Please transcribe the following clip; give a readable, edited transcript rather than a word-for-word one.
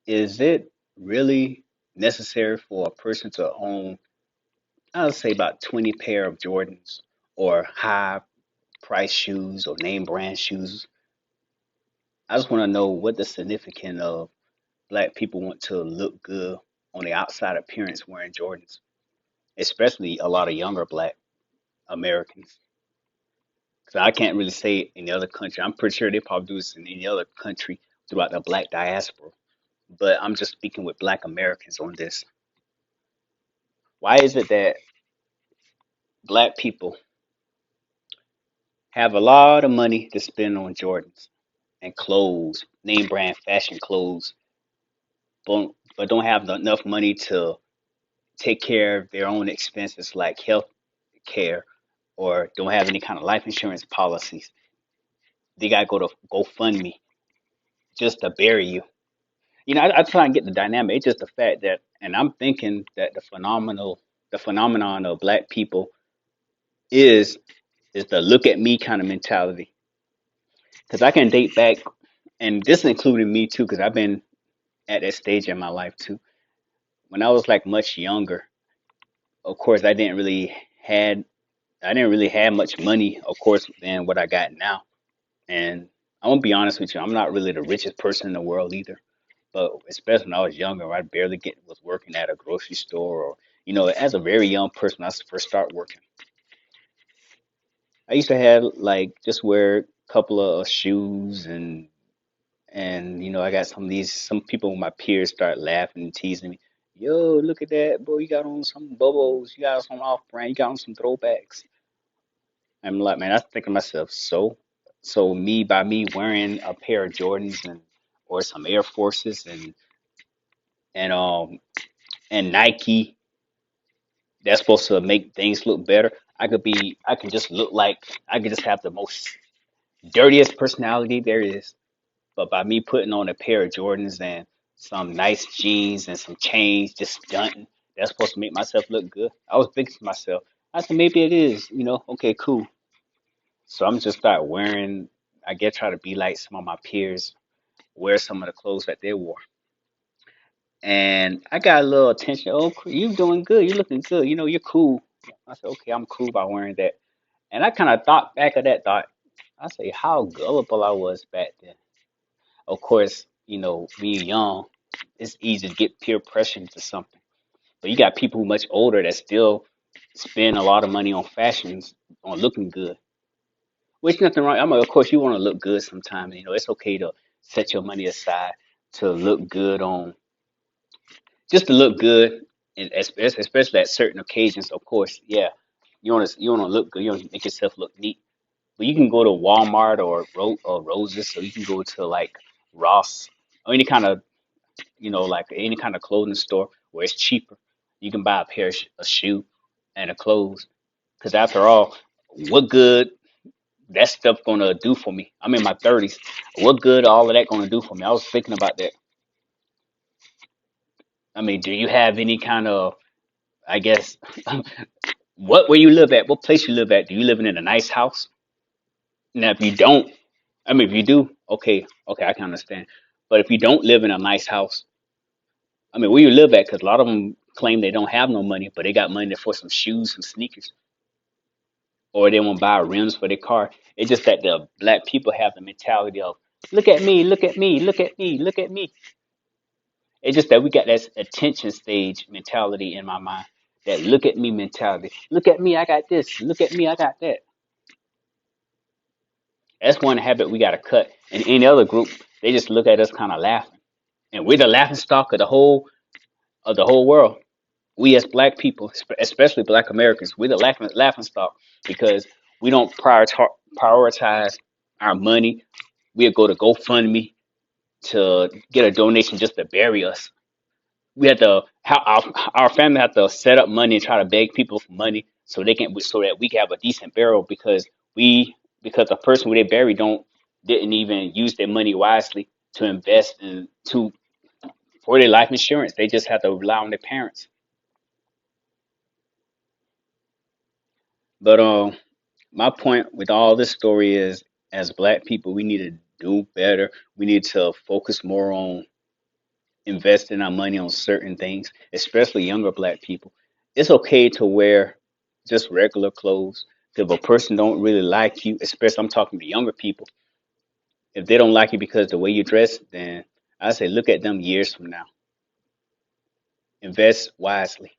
Is it really necessary for a person to own, I would say, about 20 pair of Jordans or high price shoes or name brand shoes? I just want to know what the significance of black people want to look good on the outside appearance wearing Jordans, especially a lot of younger black Americans. Because I can't really say it in the other country. I'm pretty sure they probably do this in any other country throughout the black diaspora. But I'm just speaking with black Americans on this. Why is it that black people have a lot of money to spend on Jordans and clothes, name brand fashion clothes, but don't have enough money to take care of their own expenses like health care or don't have any kind of life insurance policies? They got to go to GoFundMe just to bury you. I try and get the dynamic. It's just the fact that, and I'm thinking that the phenomenon of black people is is the look at me kind of mentality. Because I can date back, and this including me too, because I've been at that stage in my life too. When I was like much younger, of course, had I didn't really have much money, of course, than what I got now. And I'm gonna be honest with you, I'm not really the richest person in the world either. But especially when I was younger, I barely get was working at a grocery store or as a very young person, when I first start working. I used to have like just wear a couple of shoes and I got some people, my peers, start laughing and teasing me. Yo, look at that, boy! You got on some bubbles. You got on some off-brand. You got on some throwbacks. I'm like, man, I think to myself, so me by me wearing a pair of Jordans or some Air Forces and and Nike that's supposed to make things look better. I can just look like I could just have the most dirtiest personality there is. But by me putting on a pair of Jordans and some nice jeans and some chains, just stunting, that's supposed to make myself look good. I was thinking to myself, I said maybe it is, okay, cool. So I'm just start wearing, I guess, try to be like some of my peers, wear some of the clothes that they wore. And I got a little attention. Oh, you doing good. You looking good. You're cool. I said, okay, I'm cool by wearing that. And I kind of thought back of that thought. I say how gullible I was back then. Of course, being young, it's easy to get peer pressure into something. But you got people who much older that still spend a lot of money on fashions, on looking good. Which nothing wrong. Of course, you want to look good sometimes. It's okay to set your money aside to look good on, just to look good, and especially at certain occasions. Of course, yeah, you want to look good. You want to make yourself look neat. But you can go to Walmart or Roses, or you can go to like Ross or any kind of like any kind of clothing store where it's cheaper. You can buy a shoe and a clothes. Because after all, what good that stuff gonna do for me? I'm in my 30s. What good all of that gonna do for me? I was thinking about that. I mean, do you have any kind of, I guess, where you live at? What place you live at? Do you live in a nice house? Now, if you don't, I mean, if you do, okay, okay, I can understand. But if you don't live in a nice house, I mean, where you live at? Because a lot of them claim they don't have no money, but they got money for some shoes, some sneakers, or they want to buy rims for their car. It's just that the black people have the mentality of, look at me, look at me, look at me, look at me. It's just that we got that attention stage mentality in my mind. That look at me mentality. Look at me, I got this. Look at me, I got that. That's one habit we got to cut. And any other group, they just look at us kind of laughing, and we're the laughing stock of the whole world. We as black people, especially black Americans, we're the laughing stock because we don't prioritize our money. We'll go to GoFundMe to get a donation just to bury us. We have to our family have to set up money and try to beg people for money so that we can have a decent burial because the person who they bury don't didn't even use their money wisely to invest in to for their life insurance. They just have to rely on their parents. But my point with all this story is, as black people, we need to do better. We need to focus more on investing our money on certain things, especially younger black people. It's okay to wear just regular clothes. If a person don't really like you, especially I'm talking to younger people, if they don't like you because the way you dress, then I say look at them years from now. Invest wisely.